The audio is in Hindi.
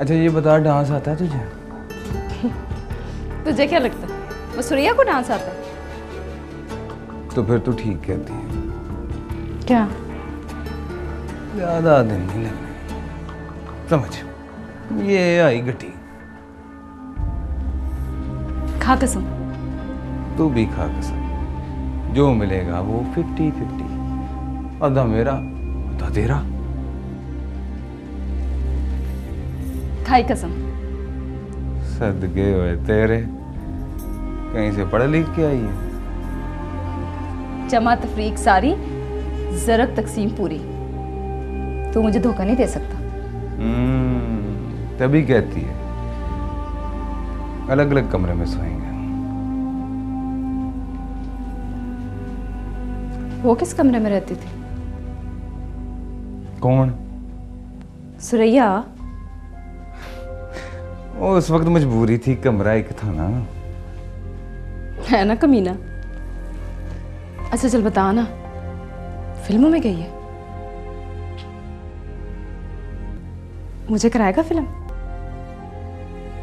अच्छा ये बता, डांस आता है तुझे? तुझे क्या लगता है वो सुरैया को डांस आता है? तो फिर तू ठीक कहती है। क्या? ज्यादा दिन नहीं लगने, समझ, ये आई गटी। खा कसम। तू भी खा कसम, जो मिलेगा वो 50-50, आधा मेरा आधा तेरा। खाई कसम। सदके हुए तेरे, कहीं से पढ़ लिख के आई है? जमा तफरीक सारी, जरक तकसीम पूरी। तू मुझे धोखा नहीं दे सकता। तभी कहती है अलग अलग कमरे में सोएंगे। वो किस कमरे में रहती थी? कौन? सुरैया। वो उस वक्त मजबूरी थी, कमरा एक था ना। है ना कमीना। अच्छा चल बता ना, फिल्मों में गई है? मुझे कराएगा फिल्म?